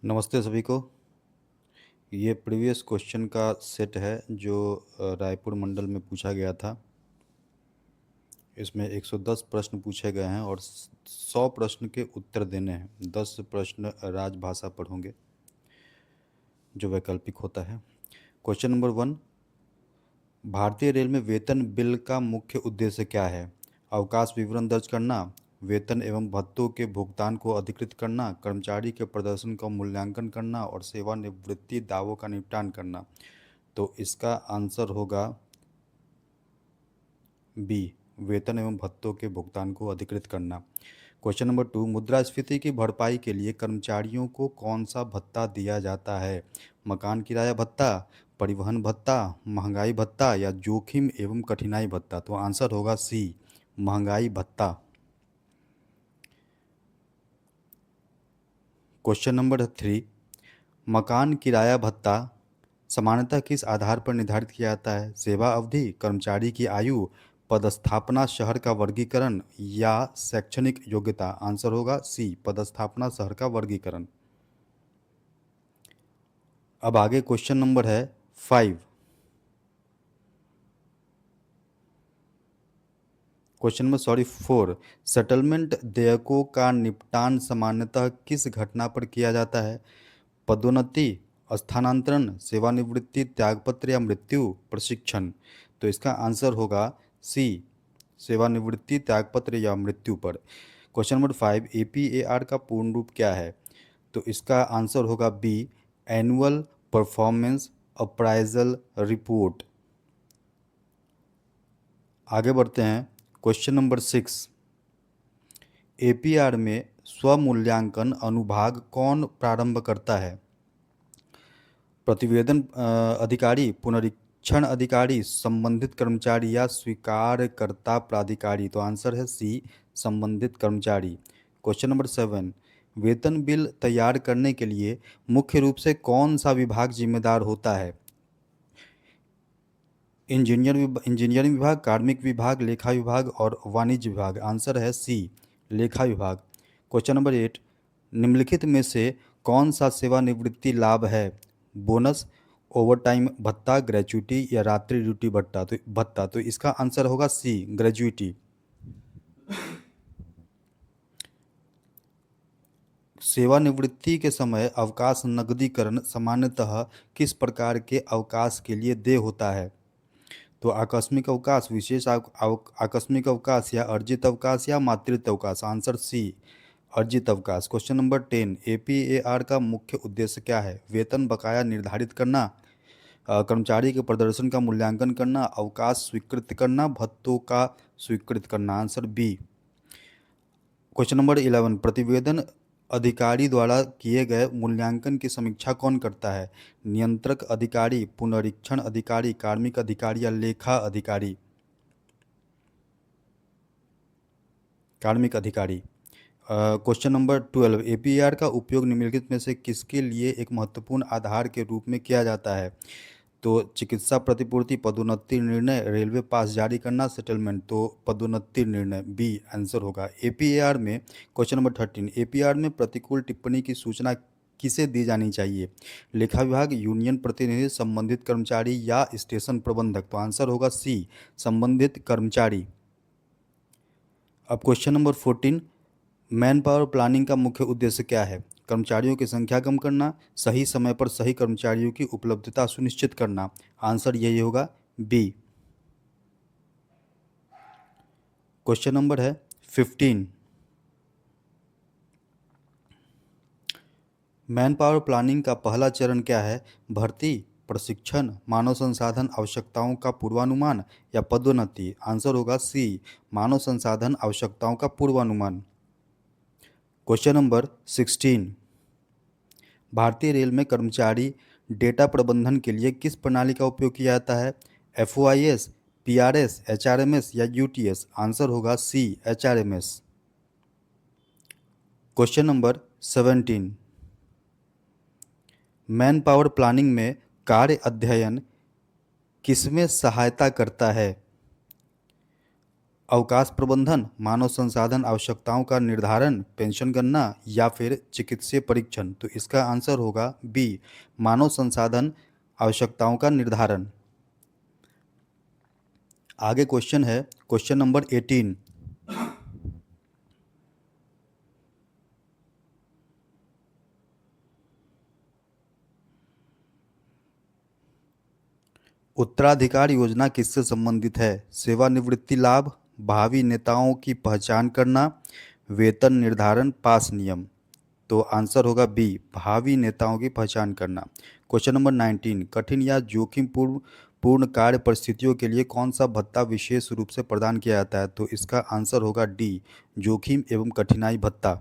नमस्ते सभी को। ये प्रीवियस क्वेश्चन का सेट है जो रायपुर मंडल में पूछा गया था। इसमें 110 प्रश्न पूछे गए हैं और 100 प्रश्न के उत्तर देने हैं। 10 प्रश्न राजभाषा पर होंगे जो वैकल्पिक होता है। क्वेश्चन नंबर 1, भारतीय रेल में वेतन बिल का मुख्य उद्देश्य क्या है? अवकाश विवरण दर्ज करना, वेतन एवं भत्तों के भुगतान को अधिकृत करना, कर्मचारी के प्रदर्शन का मूल्यांकन करना और सेवानिवृत्ति दावों का निपटान करना। तो इसका आंसर होगा बी, वेतन एवं भत्तों के भुगतान को अधिकृत करना। क्वेश्चन नंबर 2, मुद्रास्फीति की भरपाई के लिए कर्मचारियों को कौन सा भत्ता दिया जाता है? मकान किराया भत्ता, परिवहन भत्ता, महंगाई भत्ता या जोखिम एवं कठिनाई भत्ता। तो आंसर होगा सी, महंगाई भत्ता। क्वेश्चन नंबर 3, मकान किराया भत्ता सामान्यतः किस आधार पर निर्धारित किया जाता है? सेवा अवधि, कर्मचारी की आयु, पदस्थापना, शहर का वर्गीकरण या शैक्षणिक योग्यता। आंसर होगा सी, पदस्थापना, शहर का वर्गीकरण। अब आगे क्वेश्चन नंबर है 5। क्वेश्चन नंबर 4, सेटलमेंट देयकों का निपटान सामान्यतः किस घटना पर किया जाता है? पदोन्नति, स्थानांतरण, सेवानिवृत्ति, त्यागपत्र या मृत्यु, प्रशिक्षण। तो इसका आंसर होगा सी, सेवानिवृत्ति, त्यागपत्र या मृत्यु पर। क्वेश्चन नंबर 5, एपीएआर का पूर्ण रूप क्या है? तो इसका आंसर होगा B, annual performance appraisal report. आगे बढ़ते हैं। क्वेश्चन नंबर 6, एपीआर में स्वमूल्यांकन अनुभाग कौन प्रारंभ करता है? प्रतिवेदन अधिकारी, पुनरीक्षण अधिकारी, संबंधित कर्मचारी या स्वीकारकर्ता प्राधिकारी। तो आंसर है सी, संबंधित कर्मचारी। क्वेश्चन नंबर 7, वेतन बिल तैयार करने के लिए मुख्य रूप से कौन सा विभाग जिम्मेदार होता है? इंजीनियरिंग विभाग, कार्मिक विभाग, लेखा विभाग और वाणिज्य विभाग। आंसर है सी, लेखा विभाग। क्वेश्चन नंबर 8, निम्नलिखित में से कौन सा सेवानिवृत्ति लाभ है? बोनस, ओवरटाइम भत्ता, ग्रेच्युटी या रात्रि ड्यूटी भत्ता। तो इसका आंसर होगा सी, ग्रेच्युटी। सेवानिवृत्ति के समय अवकाश नकदीकरण सामान्यतः किस प्रकार के अवकाश के लिए देय होता है? तो आकस्मिक अवकाश, विशेष आकस्मिक अवकाश या अर्जित अवकाश या मातृत्व अवकाश। आंसर सी, अर्जित अवकाश। क्वेश्चन नंबर 10, एपीएआर का मुख्य उद्देश्य क्या है? वेतन बकाया निर्धारित करना, कर्मचारी के प्रदर्शन का मूल्यांकन करना, अवकाश स्वीकृत करना, भत्तों का स्वीकृत करना। Answer B. क्वेश्चन नंबर 11, प्रतिवेदन अधिकारी द्वारा किए गए मूल्यांकन की समीक्षा कौन करता है? नियंत्रक अधिकारी, पुनरीक्षण अधिकारी, कार्मिक अधिकारी या लेखा अधिकारी। कार्मिक अधिकारी। क्वेश्चन नंबर 12, एपीआर का उपयोग निम्नलिखित में से किसके लिए एक महत्वपूर्ण आधार के रूप में किया जाता है? तो चिकित्सा प्रतिपूर्ति, पदोन्नति निर्णय, रेलवे पास जारी करना, सेटलमेंट। तो पदोन्नति निर्णय, बी आंसर होगा। एपीआर में क्वेश्चन नंबर 13, एपीआर में प्रतिकूल टिप्पणी की सूचना किसे दी जानी चाहिए? लेखा विभाग, यूनियन प्रतिनिधि, संबंधित कर्मचारी या स्टेशन प्रबंधक। तो आंसर होगा सी, संबंधित कर्मचारी। अब question number 14, man power planning का मुख्य उद्देश्य क्या है? कर्मचारियों की संख्या कम करना, सही समय पर सही कर्मचारियों की उपलब्धता सुनिश्चित करना। आंसर यही होगा बी। क्वेश्चन नंबर है 15, मैन पावर प्लानिंग का पहला चरण क्या है? भर्ती, प्रशिक्षण, मानव संसाधन आवश्यकताओं का पूर्वानुमान या पदोन्नति। आंसर होगा सी, मानव संसाधन आवश्यकताओं का पूर्वानुमान। क्वेश्चन नंबर 16, भारतीय रेल में कर्मचारी डेटा प्रबंधन के लिए किस प्रणाली का उपयोग किया जाता है? एफओआईएस, पीआरएस, एचआरएमएस या यूटीएस। आंसर होगा C, HRMS. Question number 17, manpower planning में कार्य अध्ययन किसमें सहायता करता है? अवकाश प्रबंधन, मानव संसाधन आवश्यकताओं का निर्धारण, पेंशन गणना या फिर चिकित्सीय परीक्षण। तो इसका आंसर होगा बी, मानव संसाधन आवश्यकताओं का निर्धारण। आगे क्वेश्चन है क्वेश्चन नंबर 18। उत्तराधिकार योजना किससे संबंधित है? सेवानिवृत्ति लाभ, भावी नेताओं की पहचान करना, वेतन निर्धारण, पास नियम। तो आंसर होगा बी, भावी नेताओं की पहचान करना। क्वेश्चन नंबर 19, कठिन या जोखिम पूर्ण कार्य परिस्थितियों के लिए कौन सा भत्ता विशेष रूप से प्रदान किया जाता है? तो इसका आंसर होगा डी, जोखिम एवं कठिनाई भत्ता।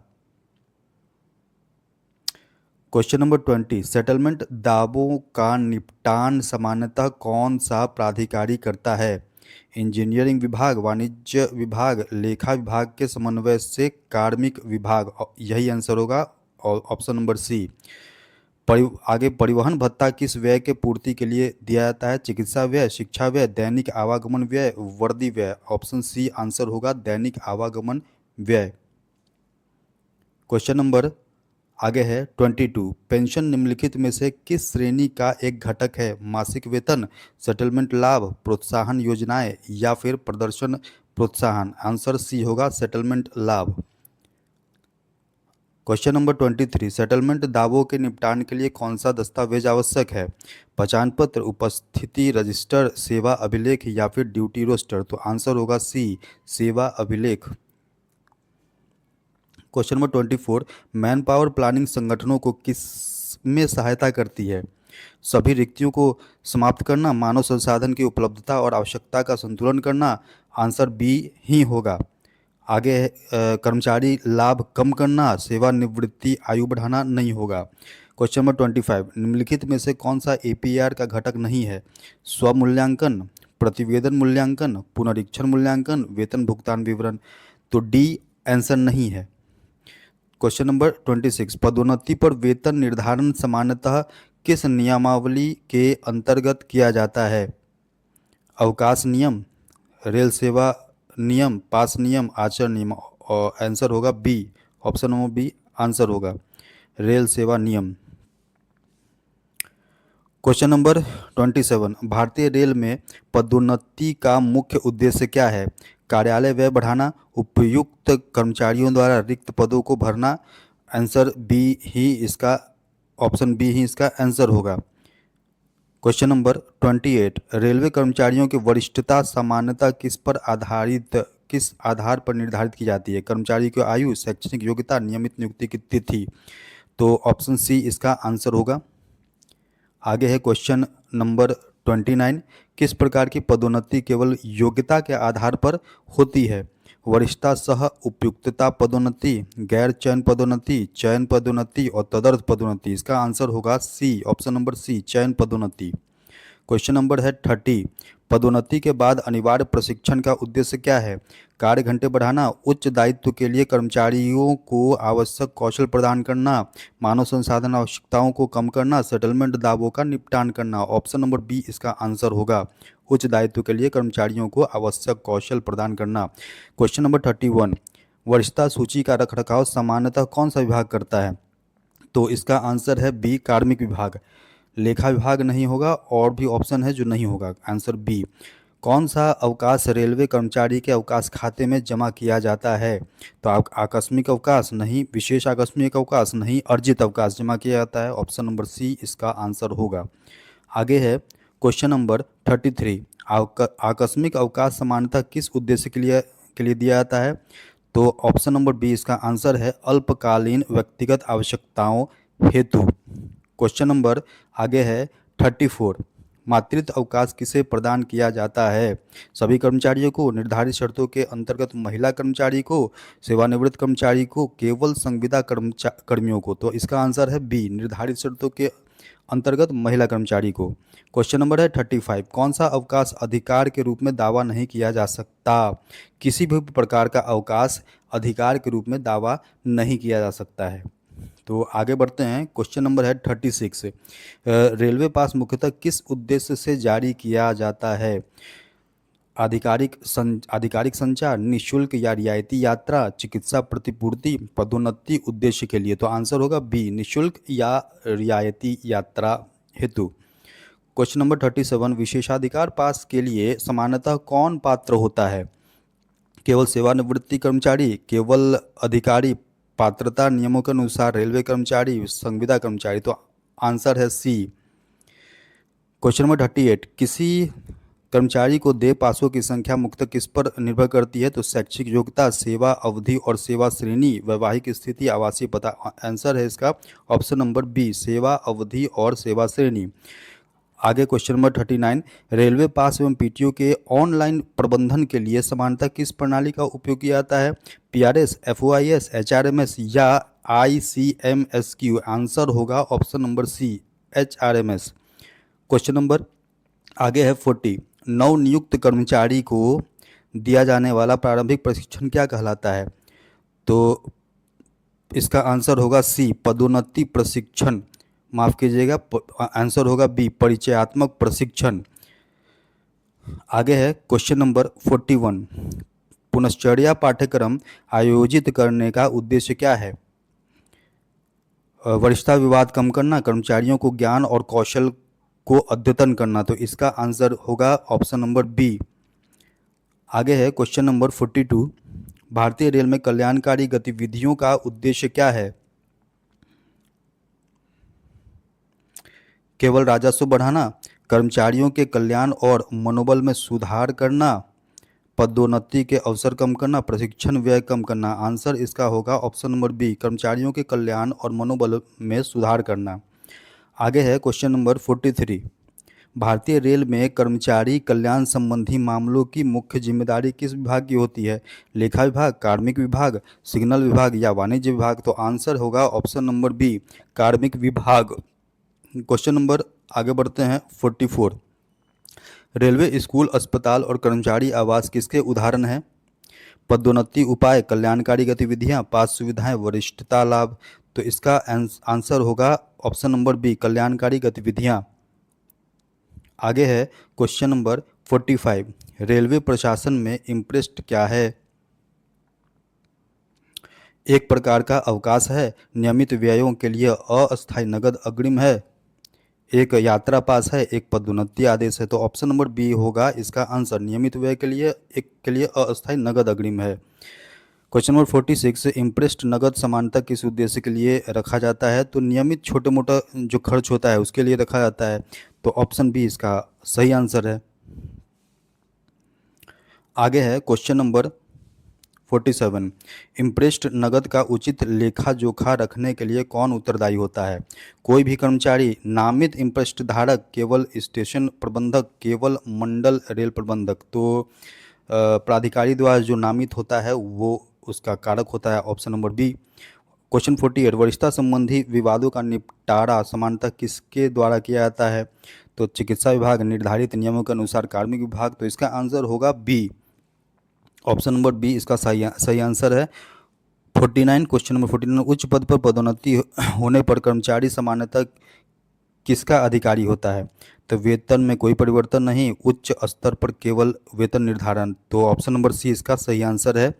क्वेश्चन नंबर 20, सेटलमेंट दावों का निपटान सामान्यतः कौन सा प्राधिकारी करता है? इंजीनियरिंग विभाग, वाणिज्य विभाग, लेखा विभाग के समन्वय से कार्मिक विभाग। यही आंसर होगा और ऑप्शन नंबर सी। आगे परिवहन भत्ता किस व्यय के पूर्ति के लिए दिया जाता है? चिकित्सा व्यय, शिक्षा व्यय, दैनिक आवागमन व्यय, वर्दी व्यय। ऑप्शन सी आंसर होगा दैनिक आवागमन व्यय। क्वेश्चन नंबर आगे है 22, पेंशन निम्नलिखित में से किस श्रेणी का एक घटक है? मासिक वेतन, सेटलमेंट लाभ, प्रोत्साहन योजनाएं या फिर प्रदर्शन प्रोत्साहन। आंसर सी होगा सेटलमेंट लाभ। क्वेश्चन नंबर 23, सेटलमेंट दावों के निपटान के लिए कौन सा दस्तावेज आवश्यक है? पहचान पत्र, उपस्थिति रजिस्टर, सेवा अभिलेख या फिर ड्यूटी रोस्टर। तो आंसर होगा सी, सेवा अभिलेख। Question number 24, man power planning संगठनों को किस में सहायता करती है? सभी रिक्तियों को समाप्त करना, मानव संसाधन की उपलब्धता और आवश्यकता का संतुलन करना। आंसर बी ही होगा। आगे है कर्मचारी लाभ कम करना, सेवानिवृत्ति आयु बढ़ाना नहीं होगा। क्वेश्चन नंबर 25, निम्नलिखित में से कौन सा एपीआर का घटक नहीं है? स्वमूल्यांकन, प्रतिवेदन मूल्यांकन, पुनरीक्षण मूल्यांकन, वेतन भुगतान विवरण। तो डी आंसर नहीं है। क्वेश्चन नंबर 26, पदोन्नति पर वेतन निर्धारण सामान्यतः किस नियमावली के अंतर्गत किया जाता है? अवकाश नियम, रेल सेवा नियम, पास नियम, आचरण नियम। और आंसर होगा B, option number B answer होगा रेल सेवा नियम। क्वेश्चन नंबर 27, भारतीय रेल में पदोन्नति का मुख्य उद्देश्य क्या है? कार्यालय व्यय बढ़ाना, उपयुक्त कर्मचारियों द्वारा रिक्त पदों को भरना। आंसर बी ही इसका ऑप्शन बी ही इसका आंसर होगा। क्वेश्चन नंबर 28, रेलवे कर्मचारियों की वरिष्ठता सामान्यतः किस आधार पर निर्धारित की जाती है? कर्मचारी की आयु, शैक्षणिक योग्यता, नियमित नियुक्ति की तिथि। तो ऑप्शन सी इसका आंसर होगा। आगे है क्वेश्चन नंबर 29, किस प्रकार की पदोन्नति केवल योग्यता के आधार पर होती है? वरिष्ठता सह उपयुक्तता पदोन्नति, गैर चयन पदोन्नति, चयन पदोन्नति और तदर्थ पदोन्नति। इसका आंसर होगा सी, ऑप्शन नंबर सी, चयन पदोन्नति। क्वेश्चन नंबर है 30, पदोन्नति के बाद अनिवार्य प्रशिक्षण का उद्देश्य क्या है? कार्य घंटे बढ़ाना, उच्च दायित्व के लिए कर्मचारियों को आवश्यक कौशल प्रदान करना, मानव संसाधन आवश्यकताओं को कम करना, सेटलमेंट दावों का निपटान करना। ऑप्शन नंबर बी इसका आंसर होगा, उच्च दायित्व के लिए कर्मचारियों को आवश्यक कौशल प्रदान करना। क्वेश्चन नंबर 31, वरिष्ठता सूची का रखरखाव सामान्यतः कौन सा विभाग करता है? तो इसका आंसर है बी, कार्मिक विभाग। लेखा विभाग नहीं होगा और भी ऑप्शन है जो नहीं होगा। Answer B. कौन सा अवकाश रेलवे कर्मचारी के अवकाश खाते में जमा किया जाता है? तो आकस्मिक अवकाश नहीं, विशेष आकस्मिक अवकाश नहीं, अर्जित अवकाश जमा किया जाता है। ऑप्शन नंबर सी इसका आंसर होगा। आगे है क्वेश्चन नंबर 33, आकस्मिक अवकाश सामान्यतः किस उद्देश्य के लिए दिया जाता है? तो ऑप्शन नंबर बी इसका आंसर है अल्पकालीन व्यक्तिगत आवश्यकताओं हेतु। क्वेश्चन नंबर आगे है 34, मातृत्व अवकाश किसे प्रदान किया जाता है? सभी कर्मचारियों को, निर्धारित शर्तों के अंतर्गत महिला कर्मचारी को, सेवानिवृत्त कर्मचारी को, केवल संविदा कर्मियों को। तो इसका आंसर है बी, निर्धारित शर्तों के अंतर्गत महिला कर्मचारी को। क्वेश्चन नंबर है 35, कौन सा अवकाश अधिकार के रूप में दावा नहीं किया जा सकता? किसी भी प्रकार का अवकाश अधिकार के रूप में दावा नहीं किया जा सकता है। तो आगे बढ़ते हैं। क्वेश्चन नंबर है 36, रेलवे पास मुख्यतः किस उद्देश्य से जारी किया जाता है? आधिकारिक संचार, निःशुल्क या रियायती यात्रा, चिकित्सा प्रतिपूर्ति, पदोन्नति उद्देश्य के लिए। तो आंसर होगा बी, निःशुल्क या रियायती यात्रा हेतु। क्वेश्चन नंबर 37, विशेषाधिकार पास के लिए सामान्यतः कौन पात्र होता है? केवल सेवानिवृत्ति कर्मचारी, केवल अधिकारी, पात्रता नियमों के अनुसार रेलवे कर्मचारी, संविदा कर्मचारी। तो आंसर है सी। क्वेश्चन नंबर 38, किसी कर्मचारी को देय पासों की संख्या मुख्यतः किस पर निर्भर करती है? तो शैक्षिक योग्यता, सेवा अवधि और सेवा श्रेणी, वैवाहिक स्थिति, आवासीय पता। आंसर है इसका ऑप्शन नंबर बी, सेवा अवधि और सेवा श्रेणी। आगे क्वेश्चन नंबर 39, रेलवे पास एवं पीटीओ के ऑनलाइन प्रबंधन के लिए सामान्यतः किस प्रणाली का उपयोग किया जाता है? पीआरएस, एफओआईएस, एचआरएमएस या आईसीएमएसक्यू। आंसर होगा option number C, HRMS. Question number आगे है 40, नवनियुक्त कर्मचारी को दिया जाने वाला प्रारंभिक प्रशिक्षण क्या कहलाता है? तो इसका आंसर होगा सी, पदोन्नति प्रशिक्षण। माफ कीजिएगा, आंसर होगा बी, परिचयात्मक प्रशिक्षण। आगे है क्वेश्चन नंबर 41, पुनश्चर्या पाठ्यक्रम आयोजित करने का उद्देश्य क्या है? वरिष्ठता विवाद कम करना, कर्मचारियों को ज्ञान और कौशल को अद्यतन करना। तो इसका आंसर होगा ऑप्शन नंबर बी। आगे है क्वेश्चन नंबर 42, भारतीय रेल में कल्याणकारी गतिविधियों का उद्देश्य क्या है? केवल राजस्व बढ़ाना, कर्मचारियों के कल्याण और मनोबल में सुधार करना, पदोन्नति के अवसर कम करना, प्रशिक्षण व्यय कम करना। आंसर इसका होगा ऑप्शन नंबर बी, कर्मचारियों के कल्याण और मनोबल में सुधार करना। आगे है क्वेश्चन नंबर 43, भारतीय रेल में कर्मचारी कल्याण संबंधी मामलों की मुख्य जिम्मेदारी किस विभाग की होती है? लेखा विभाग, कार्मिक विभाग, सिग्नल विभाग या वाणिज्य विभाग। तो आंसर होगा ऑप्शन नंबर बी, कार्मिक विभाग। क्वेश्चन नंबर आगे बढ़ते हैं 44, रेलवे स्कूल, अस्पताल और कर्मचारी आवास किसके उदाहरण हैं? पदोन्नति उपाय, कल्याणकारी गतिविधियां, पास सुविधाएं, वरिष्ठता लाभ। तो इसका आंसर होगा ऑप्शन नंबर बी, कल्याणकारी गतिविधियां। आगे है क्वेश्चन नंबर 45, रेलवे प्रशासन में इम्प्रेस्ड क्या है? एक प्रकार का अवकाश है, नियमित व्ययों के लिए अस्थायी नगद अग्रिम है, एक यात्रा पास है, एक पदोन्नति आदेश है। तो ऑप्शन नंबर बी होगा इसका आंसर, नियमित व्यय के लिए अस्थायी नगद अग्रिम है। क्वेश्चन नंबर 46, इम्प्रेस्ड नगद सामान्यतः किस उद्देश्य के लिए रखा जाता है? तो नियमित छोटे मोटा जो खर्च होता है उसके लिए रखा जाता है। तो ऑप्शन बी इसका सही आंसर है। आगे है क्वेश्चन नंबर 47, इम्प्रेस्ड नगद का उचित लेखा जोखा रखने के लिए कौन उत्तरदायी होता है? कोई भी कर्मचारी, नामित इम्प्रेस्ड धारक, केवल स्टेशन प्रबंधक, केवल मंडल रेल प्रबंधक। तो प्राधिकारी द्वारा जो नामित होता है वो उसका कारक होता है, ऑप्शन नंबर बी। क्वेश्चन 48, वरिष्ठता संबंधी विवादों का निपटारा सामान्यतः किसके द्वारा किया जाता है? तो चिकित्सा विभाग, निर्धारित नियमों के अनुसार कार्मिक विभाग। तो इसका आंसर होगा बी, ऑप्शन नंबर बी इसका सही आंसर है। 49, क्वेश्चन नंबर 49, उच्च पद पर पदोन्नति होने पर कर्मचारी सामान्यतः किसका अधिकारी होता है? तो वेतन में कोई परिवर्तन नहीं, उच्च स्तर पर केवल वेतन निर्धारण। तो ऑप्शन नंबर सी इसका सही आंसर है।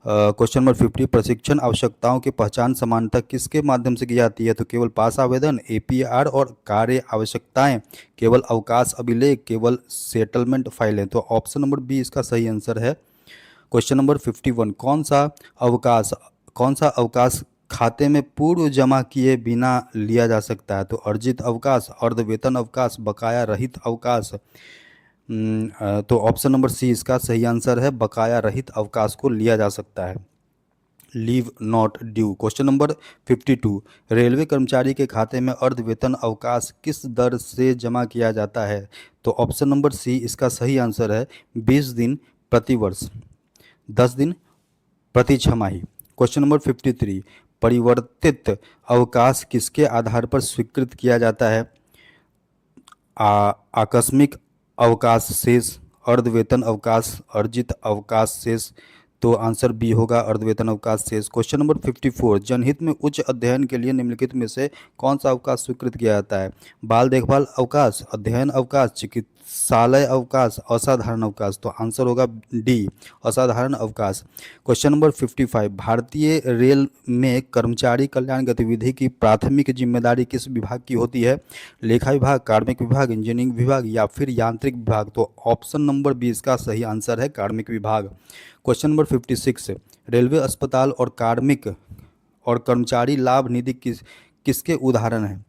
क्वेश्चन नंबर 50, प्रशिक्षण आवश्यकताओं की पहचान सामान्यतः किसके माध्यम से की जाती है? तो केवल पास आवेदन, एपीआर और कार्य आवश्यकताएं, केवल अवकाश अभिलेख, केवल सेटलमेंट फाइलें। तो ऑप्शन नंबर बी इसका सही आंसर है। क्वेश्चन नंबर 51, कौन सा अवकाश खाते में पूर्व जमा किए बिना लिया जा सकता है? तो अर्जित अवकाश, अर्ध वेतन अवकाश, बकाया रहित अवकाश। तो ऑप्शन नंबर सी इसका सही आंसर है, बकाया रहित अवकाश को लिया जा सकता है, leave not due. Question number 52, railway कर्मचारी के खाते में अर्ध वेतन अवकाश किस दर से जमा किया जाता है? तो ऑप्शन नंबर सी इसका सही आंसर है, 20 दिन प्रति वर्ष, 10 दिन प्रति छमाही। क्वेश्चन नंबर 53, परिवर्तित अवकाश किसके आधार पर स्वीकृत किया जाता है? आकस्मिक अवकाश शेष, अर्ध वेतन अवकाश, अर्जित अवकाश शेष, तो आंसर बी होगा अर्धवेतन अवकाश शेष। क्वेश्चन नंबर 54, जनहित में उच्च अध्ययन के लिए निम्नलिखित में से कौन सा अवकाश स्वीकृत किया जाता है? बाल देखभाल अवकाश, अध्ययन अवकाश, चिकित्सालय अवकाश, असाधारण अवकाश। तो आंसर होगा डी, असाधारण अवकाश। क्वेश्चन नंबर 55, भारतीय रेल में कर्मचारी कल्याण गतिविधि की प्राथमिक जिम्मेदारी किस विभाग की होती है? लेखा विभाग, कार्मिक विभाग, इंजीनियरिंग विभाग या फिर यांत्रिक विभाग? तो ऑप्शन नंबर बी इसका सही आंसर है, कार्मिक विभाग। क्वेश्चन नंबर 56, रेलवे अस्पताल और कार्मिक और कर्मचारी लाभ निधि किसके उदाहरण हैं?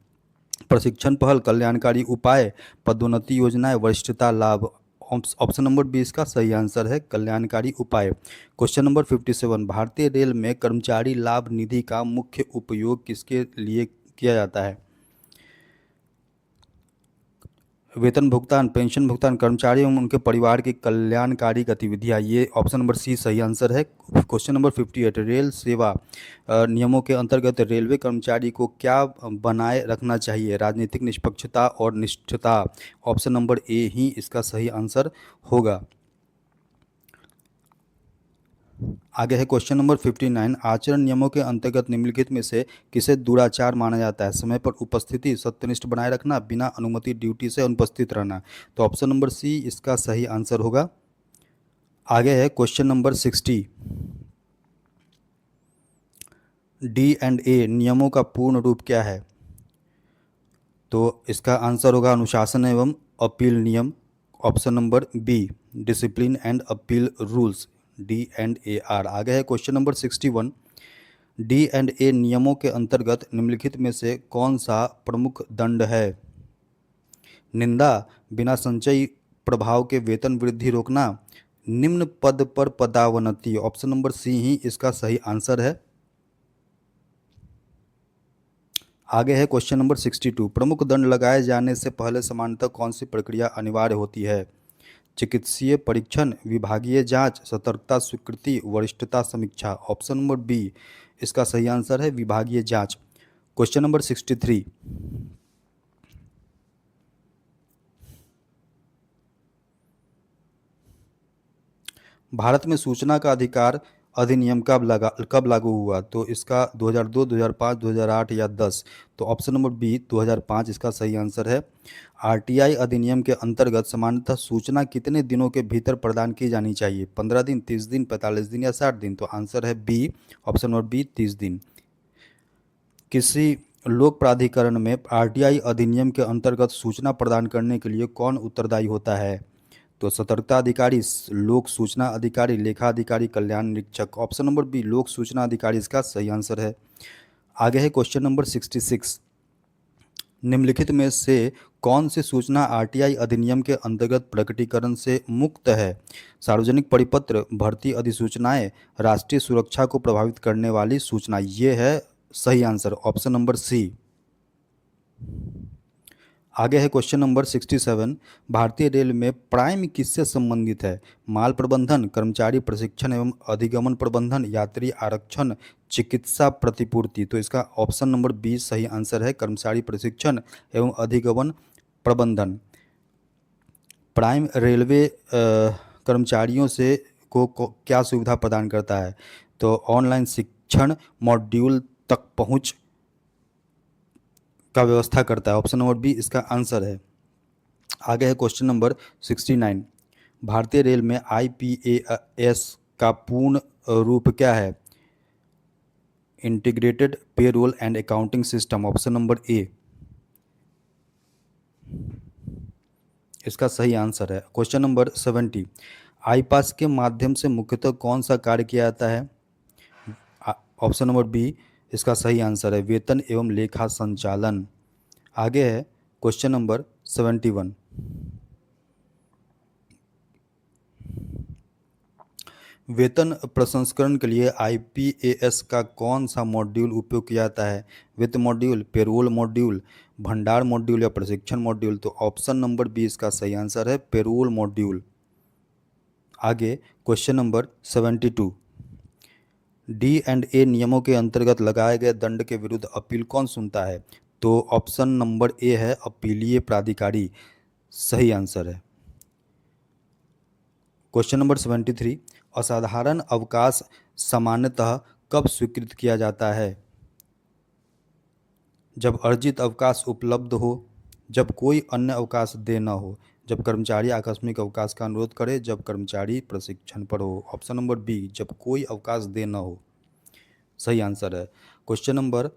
प्रशिक्षण पहल, कल्याणकारी उपाय, पदोन्नति योजनाएं, वरिष्ठता लाभ। ऑप्शन नंबर बी इसका सही आंसर है, कल्याणकारी उपाय। क्वेश्चन नंबर 57, भारतीय रेल में कर्मचारी लाभ निधि का मुख्य उपयोग किसके लिए किया जाता है? वेतन भुगतान, पेंशन भुगतान, कर्मचारी एवं उनके परिवार की कल्याणकारी गतिविधियाँ। ये ऑप्शन नंबर सी सही आंसर है। क्वेश्चन नंबर 58, रेल सेवा नियमों के अंतर्गत रेलवे कर्मचारी को क्या बनाए रखना चाहिए? राजनीतिक निष्पक्षता और निष्ठता। ऑप्शन नंबर ए ही इसका सही आंसर होगा। आगे है क्वेश्चन नंबर 59, आचरण नियमों के अंतर्गत निम्नलिखित में से किसे दुराचार माना जाता है? समय पर उपस्थिति, सत्यनिष्ठ बनाए रखना, बिना अनुमति ड्यूटी से अनुपस्थित रहना। तो ऑप्शन नंबर सी इसका सही आंसर होगा। आगे है question number 60, D and A नियमों का पूर्ण रूप क्या है? तो इसका आंसर होगा अनुशासन एवं अपील नियम। Option number B, discipline and appeal rules, D and A R. आगे है question number 61, D and A नियमों के अंतर्गत निम्नलिखित में से कौन सा प्रमुख दंड है? निंदा, बिना संचयी प्रभाव के वेतन वृद्धि रोकना, निम्न पद पर पदावनति। ऑप्शन नंबर सी ही इसका सही आंसर है। आगे है क्वेश्चन नंबर 62, प्रमुख दंड लगाए जाने से पहले सामान्यतः कौन सी प्रक्रिया अनिवार्य होती है? चिकित्सीय परीक्षण, विभागीय जांच, सतर्कता स्वीकृति, वरिष्ठता समीक्षा। ऑप्शन नंबर बी इसका सही आंसर है, विभागीय जांच। क्वेश्चन नंबर 63, भारत में सूचना का अधिकार अधिनियम कब लागू हुआ? तो इसका 2002, 2005, 2008 या 10। तो ऑप्शन नंबर बी 2005 इसका सही आंसर है। आरटीआई अधिनियम के अंतर्गत सामान्यतः सूचना कितने दिनों के भीतर प्रदान की जानी चाहिए? 15 दिन, 30 दिन, 45 दिन या 60 दिन? तो आंसर है बी, ऑप्शन नंबर बी 30 दिन। किसी लोक प्राधिकरण में आरटीआई अधिनियम के अंतर्गत सूचना प्रदान करने के लिए कौन उत्तरदायी होता है? तो सतर्कता अधिकारी, लोक सूचना अधिकारी, लेखा अधिकारी, कल्याण निरीक्षक। ऑप्शन नंबर बी लोक सूचना अधिकारी इसका सही आंसर है। आगे है क्वेश्चन नंबर 66, निम्नलिखित में से कौन सी सूचना आरटीआई अधिनियम के अंतर्गत प्रकटीकरण से मुक्त है? सार्वजनिक परिपत्र, भर्ती अधिसूचनाएं, राष्ट्रीय सुरक्षा को प्रभावित करने वाली सूचना। ये है सही आंसर, ऑप्शन नंबर सी। आगे है क्वेश्चन नंबर 67, भारतीय रेल में प्राइम किससे संबंधित है? माल प्रबंधन, कर्मचारी प्रशिक्षण एवं अधिगमन प्रबंधन, यात्री आरक्षण, चिकित्सा प्रतिपूर्ति। तो इसका ऑप्शन नंबर बी सही आंसर है, कर्मचारी प्रशिक्षण एवं अधिगमन प्रबंधन। प्राइम रेलवे कर्मचारियों से को क्या सुविधा प्रदान करता है? तो ऑनलाइन शिक्षण मॉड्यूल तक पहुंच का व्यवस्था करता है। ऑप्शन नंबर बी इसका आंसर है। आगे है क्वेश्चन नंबर 69, भारतीय रेल में आईपीएएस का पूर्ण रूप क्या है? Integrated payroll and accounting system. Option number A इसका सही आंसर है। क्वेश्चन नंबर 70, आईपास के माध्यम से मुख्यतः कौन सा कार्य किया जाता है? ऑप्शन नंबर बी इसका सही आंसर है, वेतन एवं लेखा संचालन। आगे है क्वेश्चन नंबर 71, वेतन प्रसंस्करण के लिए आईपीएएस का कौन सा मॉड्यूल उपयोग किया जाता है? वित्त मॉड्यूल, पेरोल मॉड्यूल, भंडार मॉड्यूल या प्रशिक्षण मॉड्यूल? तो ऑप्शन नंबर बी इसका सही आंसर है, पेरोल मॉड्यूल। आगे question number 72, D and A नियमों के अंतर्गत लगाए गए दंड के विरुद्ध अपील कौन सुनता है? तो ऑप्शन नंबर ए है, अपीलीय प्राधिकारी सही आंसर है। क्वेश्चन नंबर 73, असाधारण अवकाश सामान्यतः कब स्वीकृत किया जाता है? जब अर्जित अवकाश उपलब्ध हो, जब कोई अन्य अवकाश देय न हो, जब कर्मचारी आकस्मिक अवकाश का अनुरोध करे, जब कर्मचारी प्रशिक्षण पर हो। ऑप्शन नंबर बी, जब कोई अवकाश देय न हो, सही आंसर है। क्वेश्चन नंबर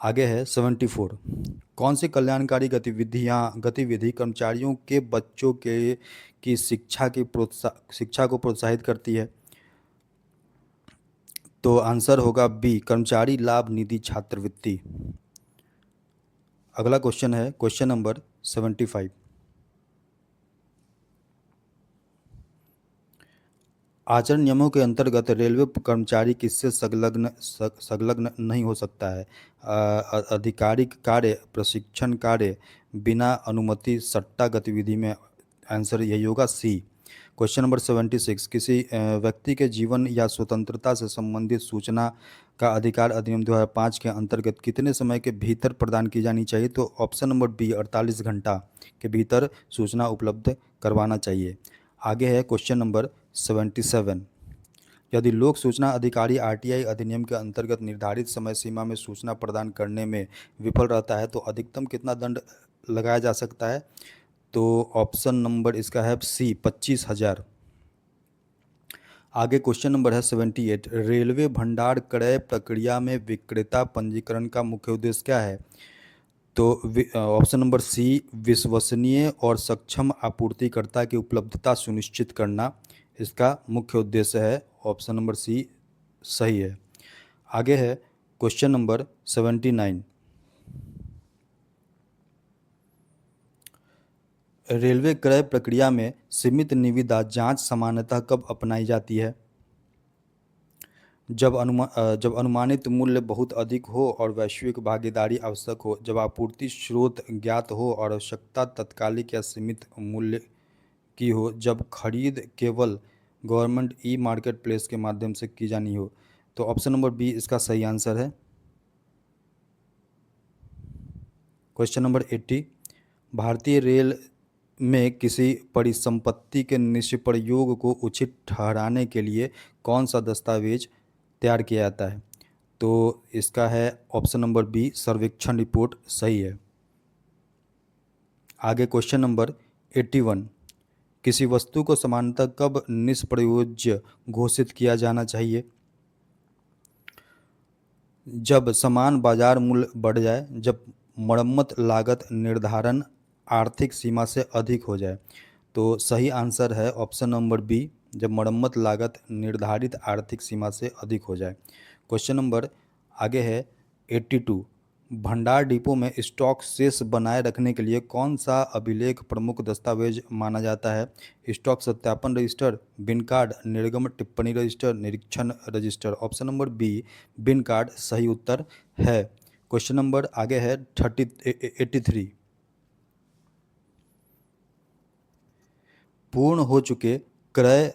आगे है 74। कौन सी कल्याणकारी गतिविधि कर्मचारियों के बच्चों के की शिक्षा को प्रोत्साहित करती है? तो आंसर होगा बी, कर्मचारी लाभ निधि छात्रवृत्ति। अगला क्वेश्चन है क्वेश्चन नंबर 75। आचरण नियमों के अंतर्गत रेलवे कर्मचारी किससे संलग्न नहीं हो सकता है? आधिकारिक कार्य, प्रशिक्षण कार्य, बिना अनुमति सट्टा गतिविधि में। आंसर यही होगा सी। Question number 76। किसी व्यक्ति के जीवन या स्वतंत्रता से संबंधित सूचना का अधिकार अधिनियम 2005 के अंतर्गत कितने समय के भीतर प्रदान की जानी चाहिए? तो ऑप्शन नंबर बी, 48 घंटा के भीतर सूचना उपलब्ध करवाना चाहिए। आगे है क्वेश्चन नंबर 77। यदि लोक सूचना अधिकारी आरटीआई अधिनियम के अंतर्गत निर्धारित समय सीमा में सूचना प्रदान करने में विफल रहता है तो अधिकतम कितना दंड लगाया जा सकता है? तो ऑप्शन नंबर इसका है सी, 25,000। आगे क्वेश्चन नंबर है 78। रेलवे भंडार क्रय प्रक्रिया में विक्रेता पंजीकरण का मुख्य उद्देश्य क्या है? तो ऑप्शन नंबर सी, विश्वसनीय और सक्षम आपूर्तिकर्ता की उपलब्धता सुनिश्चित करना इसका मुख्य उद्देश्य है। ऑप्शन नंबर सी सही है। आगे है क्वेश्चन नंबर 79। रेलवे क्रय प्रक्रिया में सीमित निविदा जांच सामान्यतः कब अपनाई जाती है? जब अनुमानित मूल्य बहुत अधिक हो और वैश्विक भागीदारी आवश्यक हो, जब आपूर्ति स्रोत ज्ञात हो और आवश्यकता तत्कालिक या सीमित मूल्य की हो, जब खरीद केवल गवर्नमेंट ई मार्केट प्लेस के माध्यम से की जानी हो। तो ऑप्शन नंबर बी इसका सही आंसर है। Question number 80। भारतीय रेल में किसी परिसंपत्ति के निष्प्रयोग को उचित ठहराने के लिए कौन सा दस्तावेज तैयार किया जाता है? तो इसका है ऑप्शन नंबर बी, सर्वेक्षण रिपोर्ट सही है। आगे क्वेश्चन नंबर 81। किसी वस्तु को सामान्यतः कब निष्प्रयोज्य घोषित किया जाना चाहिए? जब समान बाजार मूल्य बढ़ जाए, जब मरम्मत लागत निर्धारण आर्थिक सीमा से अधिक हो जाए। तो सही आंसर है ऑप्शन नंबर बी, जब मरम्मत लागत निर्धारित आर्थिक सीमा से अधिक हो जाए। क्वेश्चन नंबर आगे है 82। भंडार डिपो में स्टॉक शेष बनाए रखने के लिए कौन सा अभिलेख प्रमुख दस्तावेज माना जाता है? स्टॉक सत्यापन रजिस्टर, बिन कार्ड, निर्गम टिप्पणी रजिस्टर, निरीक्षण रजिस्टर। ऑप्शन नंबर बी, बिन कार्ड सही उत्तर है। क्वेश्चन नंबर आगे है 83। पूर्ण हो चुके क्रय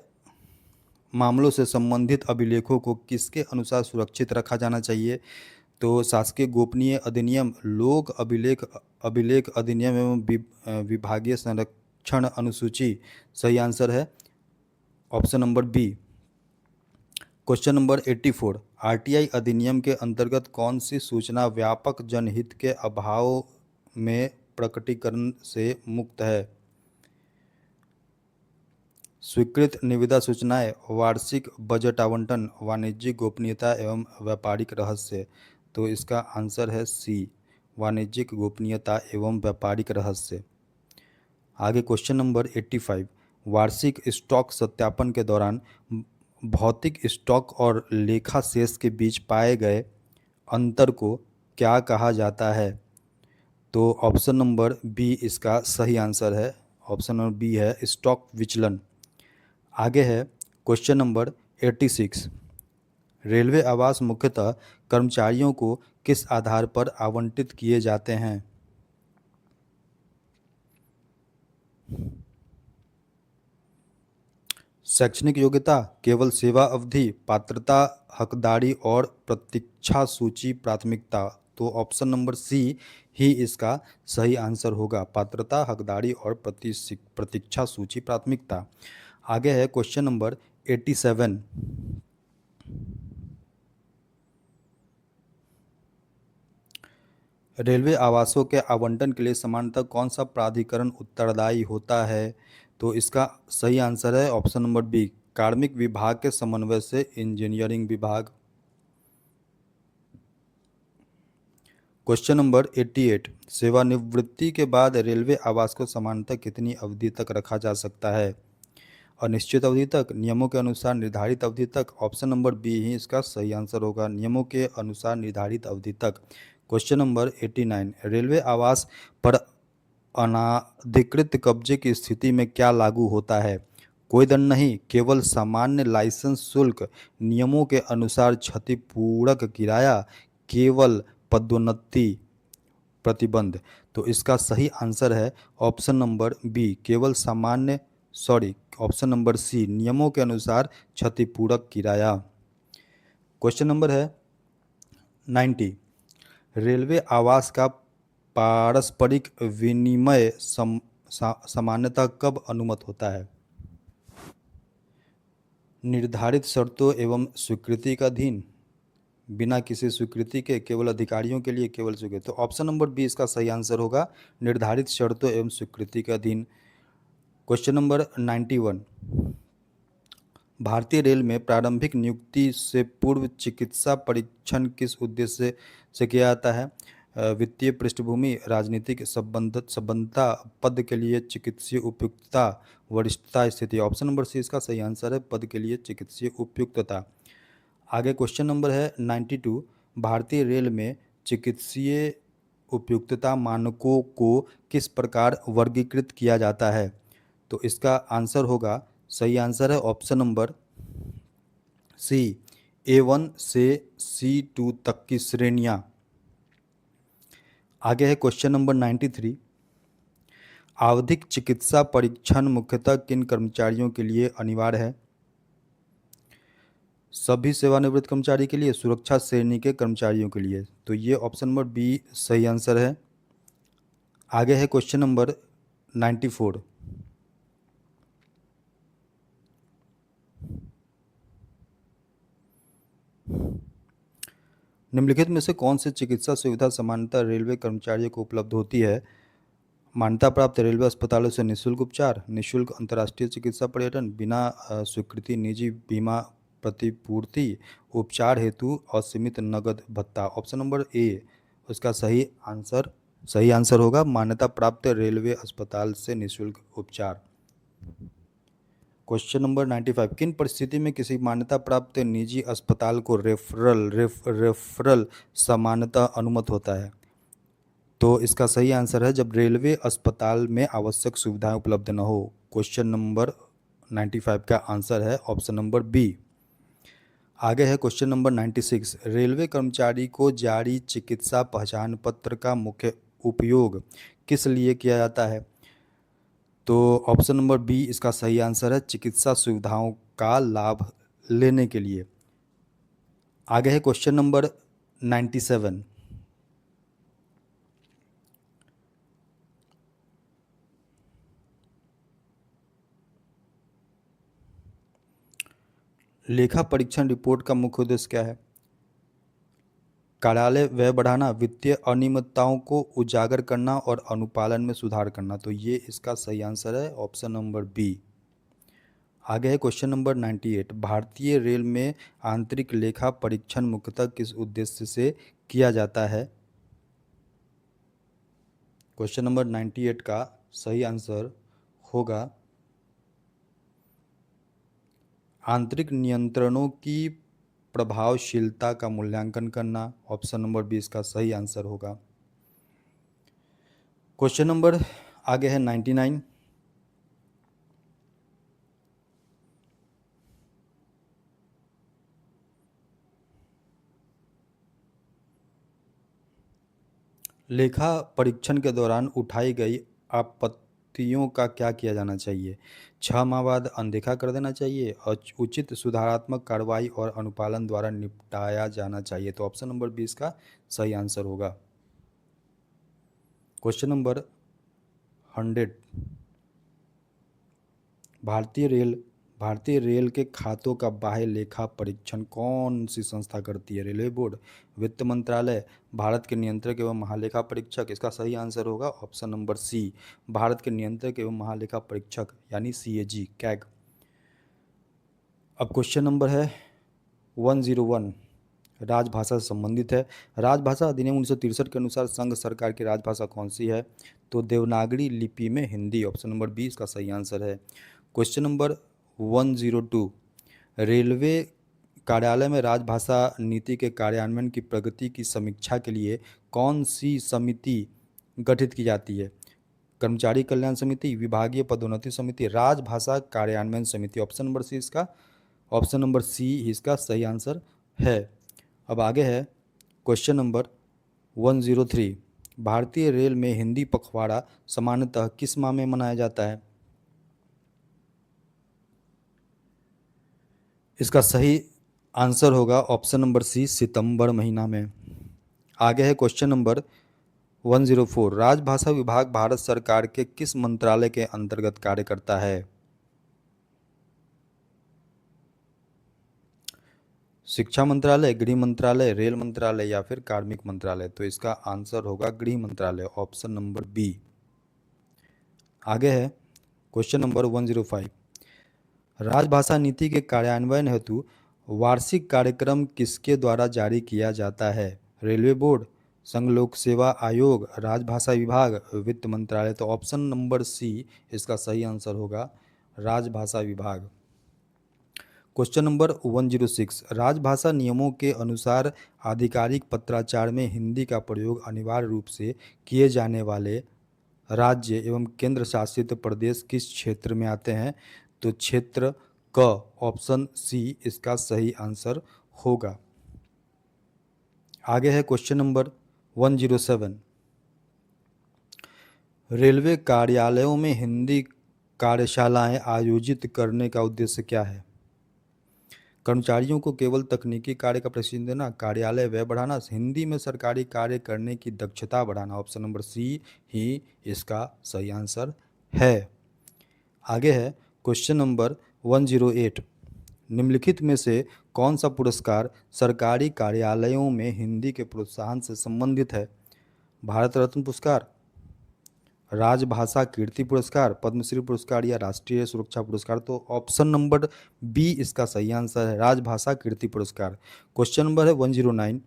मामलों से संबंधित अभिलेखों को किसके अनुसार सुरक्षित रखा जाना चाहिए? तो शासकीय गोपनीय अधिनियम, लोक अभिलेख अभिलेख अधिनियम एवं विभागीय संरक्षण अनुसूची। सही आंसर है option number B. Question number 84। RTI अधिनियम के अंतर्गत कौन सी सूचना व्यापक जनहित के अभाव में प्रकटीकरण से मुक्त है? स्वीकृत निविदा सूचनाएं, वार्षिक बजट आवंटन, वाणिज्यिक गोपनीयता एवं व्यापारिक रहस्य। तो इसका आंसर है सी, वाणिज्यिक गोपनीयता एवं व्यापारिक रहस्य। आगे क्वेश्चन नंबर 85। वार्षिक स्टॉक सत्यापन के दौरान भौतिक स्टॉक और लेखा शेष के बीच पाए गए अंतर को क्या कहा जाता है? तो ऑप्शन नंबर बी इसका सही आंसर है। ऑप्शन नंबर बी है स्टॉक विचलन। आगे है क्वेश्चन नंबर 86। रेलवे आवास मुख्यतः कर्मचारियों को किस आधार पर आवंटित किए जाते हैं? शैक्षणिक योग्यता, केवल सेवा अवधि, पात्रता, हकदारी और प्रतीक्षा सूची प्राथमिकता। तो ऑप्शन नंबर सी ही इसका सही आंसर होगा, पात्रता, हकदारी और प्रतीक्षा सूची प्राथमिकता। आगे है क्वेश्चन नंबर 87, रेलवे आवासों के आवंटन के लिए सामान्यतः कौन सा प्राधिकरण उत्तरदायी होता है? तो इसका सही आंसर है ऑप्शन नंबर बी, कार्मिक विभाग के समन्वय से इंजीनियरिंग विभाग। क्वेश्चन नंबर 88, सेवानिवृत्ति के बाद रेलवे आवास को सामान्यतः कितनी अवधि तक रखा जा सकता है? अनिश्चित अवधि तक, नियमों के अनुसार निर्धारित अवधि तक। ऑप्शन नंबर बी ही इसका सही आंसर होगा, नियमों के अनुसार निर्धारित अवधि तक। क्वेश्चन नंबर 89, रेलवे आवास पर अनाधिकृत कब्जे की स्थिति में क्या लागू होता है? कोई दंड नहीं, केवल सामान्य लाइसेंस शुल्क, नियमों के अनुसार क्षतिपूरक किराया, केवल पदोन्नति प्रतिबंध। तो इसका सही आंसर है ऑप्शन नंबर बी, केवल सामान्य ऑप्शन नंबर सी, नियमों के अनुसार क्षतिपूरक किराया। क्वेश्चन नंबर है 90, रेलवे आवास का पारस्परिक विनिमय सामान्यतः कब अनुमत होता है? निर्धारित शर्तों एवं स्वीकृति का अधीन, बिना किसी स्वीकृति के, केवल अधिकारियों के लिए, केवल स्वीकृति। तो ऑप्शन नंबर बी इसका सही आंसर होगा, निर्धारित शर्तों एवं स्वीकृति के अधीन। क्वेश्चन नंबर 91, भारतीय रेल में प्रारंभिक नियुक्ति से पूर्व चिकित्सा परीक्षण किस उद्देश्य से किया जाता है? वित्तीय पृष्ठभूमि, राजनीतिक संबद्धता, पद के लिए चिकित्सीय उपयुक्तता, वरिष्ठता स्थिति। ऑप्शन नंबर सी इसका सही आंसर है, पद के लिए चिकित्सीय उपयुक्तता। आगे क्वेश्चन नंबर है 92, भारतीय रेल में चिकित्सीय उपयुक्तता मानकों को किस प्रकार वर्गीकृत किया जाता है? तो इसका आंसर होगा, सही आंसर है ऑप्शन नंबर सी, A1 से C2 तक की श्रेणियां। आगे है क्वेश्चन नंबर 93, आवधिक चिकित्सा परीक्षण मुख्यतः किन कर्मचारियों के लिए अनिवार्य है? सभी सेवानिवृत्त कर्मचारी के लिए, सुरक्षा श्रेणी के कर्मचारियों के लिए। तो ये ऑप्शन नंबर बी सही आंसर है। आगे है क्वेश्चन नंबर 94, निम्नलिखित में से कौन सी चिकित्सा सुविधा सामान्यतः रेलवे कर्मचारियों को उपलब्ध होती है? मान्यता प्राप्त रेलवे अस्पतालों से निःशुल्क उपचार, निःशुल्क अंतर्राष्ट्रीय चिकित्सा पर्यटन, बिना स्वीकृति निजी बीमा प्रतिपूर्ति, उपचार हेतु असीमित नगद भत्ता। ऑप्शन नंबर ए उसका सही आंसर होगा, मान्यता प्राप्त रेलवे अस्पताल से निःशुल्क उपचार। क्वेश्चन नंबर 95, किन परिस्थिति में किसी मान्यता प्राप्त निजी अस्पताल को रेफरल सामान्यतः अनुमत होता है? तो इसका सही आंसर है, जब रेलवे अस्पताल में आवश्यक सुविधाएं उपलब्ध न हो। क्वेश्चन नंबर 95 का आंसर है ऑप्शन नंबर बी। आगे है क्वेश्चन नंबर 96, रेलवे कर्मचारी को जारी चिकित्सा पहचान पत्र का मुख्य उपयोग किस लिए किया जाता है? तो ऑप्शन नंबर बी इसका सही आंसर है, चिकित्सा सुविधाओं का लाभ लेने के लिए। आगे है क्वेश्चन नंबर 97, लेखा परीक्षण रिपोर्ट का मुख्य उद्देश्य क्या है? कार्यालय व्यय बढ़ाना, वित्तीय अनियमितताओं को उजागर करना और अनुपालन में सुधार करना। तो ये इसका सही आंसर है ऑप्शन नंबर बी। आगे है क्वेश्चन नंबर 98, भारतीय रेल में आंतरिक लेखा परीक्षण मुख्यतः किस उद्देश्य से किया जाता है? क्वेश्चन नंबर 98 का सही आंसर होगा, आंतरिक नियंत्रणों की प्रभावशीलता का मूल्यांकन करना। ऑप्शन नंबर बी इसका सही आंसर होगा। क्वेश्चन नंबर आगे है 99, लेखा परीक्षण के दौरान उठाई गई आपत्तियों का क्या किया जाना चाहिए? 6 माह बाद अनदेखा कर देना चाहिए, और उचित सुधारात्मक कार्रवाई और अनुपालन द्वारा निपटाया जाना चाहिए। तो ऑप्शन नंबर 20 का सही आंसर होगा। क्वेश्चन नंबर 100, भारतीय रेल भारतीय रेल के खातों का बाह्य लेखा परीक्षण कौन सी संस्था करती है? रेलवे बोर्ड, वित्त मंत्रालय, भारत के नियंत्रक एवं महालेखा परीक्षक। इसका सही आंसर होगा ऑप्शन नंबर सी, भारत के नियंत्रक एवं महालेखा परीक्षक यानी CAG, कैग। अब क्वेश्चन नंबर है 101, राजभाषा से संबंधित है। राजभाषा अधिनियम 1963 के अनुसार संघ सरकार की राजभाषा कौन सी है? तो देवनागरी लिपि में हिंदी, ऑप्शन नंबर बी इसका सही आंसर है। क्वेश्चन नंबर 102, रेलवे कार्यालय में राजभाषा नीति के कार्यान्वयन की प्रगति की समीक्षा के लिए कौन सी समिति गठित की जाती है? कर्मचारी कल्याण समिति, विभागीय पदोन्नति समिति, राजभाषा कार्यान्वयन समिति। ऑप्शन नंबर सी इसका सही आंसर है। अब आगे है क्वेश्चन नंबर 103, भारतीय रेल में हिंदी पखवाड़ा सामान्यतः किस माह में मनाया जाता है? इसका सही आंसर होगा ऑप्शन नंबर सी, सितंबर महीना में। आगे है क्वेश्चन नंबर 104, राजभाषा विभाग भारत सरकार के किस मंत्रालय के अंतर्गत कार्य करता है? शिक्षा मंत्रालय, गृह मंत्रालय, रेल मंत्रालय या फिर कार्मिक मंत्रालय। तो इसका आंसर होगा गृह मंत्रालय, ऑप्शन नंबर बी। आगे है क्वेश्चन नंबर 105, राजभाषा नीति के कार्यान्वयन हेतु वार्षिक कार्यक्रम किसके द्वारा जारी किया जाता है? रेलवे बोर्ड, संघ लोक सेवा आयोग, राजभाषा विभाग, वित्त मंत्रालय। तो ऑप्शन नंबर सी इसका सही आंसर होगा राजभाषा विभाग। क्वेश्चन नंबर 106, राजभाषा नियमों के अनुसार आधिकारिक पत्राचार में हिंदी का प्रयोग अनिवार्य रूप से किए जाने वाले राज्य एवं केंद्र शासित प्रदेश किस क्षेत्र में आते हैं? तो क्षेत्र क, ऑप्शन सी इसका सही आंसर होगा। आगे है क्वेश्चन नंबर 107, रेलवे कार्यालयों में हिंदी कार्यशालाएं आयोजित करने का उद्देश्य क्या है? कर्मचारियों को केवल तकनीकी कार्य का प्रशिक्षण देना, कार्यालय व्यय बढ़ाना, हिंदी में सरकारी कार्य करने की दक्षता बढ़ाना। ऑप्शन नंबर सी ही इसका सही आंसर है। आगे है क्वेश्चन नंबर 108, निम्नलिखित में से कौन सा पुरस्कार सरकारी कार्यालयों में हिंदी के प्रोत्साहन से संबंधित है? भारत रत्न पुरस्कार, राजभाषा कीर्ति पुरस्कार, पद्मश्री पुरस्कार या राष्ट्रीय सुरक्षा पुरस्कार। तो ऑप्शन नंबर बी इसका सही आंसर है, राजभाषा कीर्ति पुरस्कार। क्वेश्चन नंबर है 109,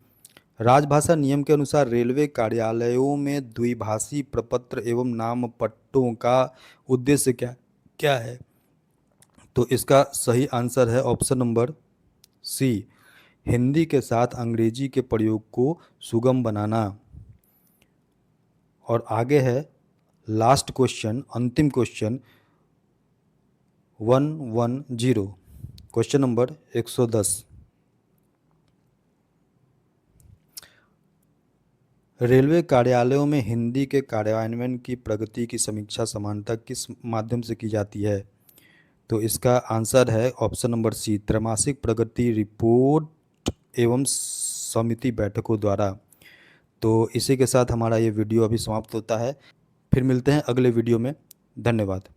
राजभाषा नियम के अनुसार रेलवे कार्यालयों में द्विभाषी प्रपत्र एवं नामपट्टों का उद्देश्य क्या क्या है? तो इसका सही आंसर है ऑप्शन नंबर सी, हिंदी के साथ अंग्रेजी के प्रयोग को सुगम बनाना। और आगे है लास्ट क्वेश्चन, अंतिम क्वेश्चन 110, क्वेश्चन नंबर 110, रेलवे कार्यालयों में हिंदी के कार्यान्वयन की प्रगति की समीक्षा सामान्यतः किस माध्यम से की जाती है? तो इसका आंसर है ऑप्शन नंबर सी, त्रैमासिक प्रगति रिपोर्ट एवं समिति बैठकों द्वारा। तो इसी के साथ हमारा ये वीडियो अभी समाप्त होता है। फिर मिलते हैं अगले वीडियो में। धन्यवाद।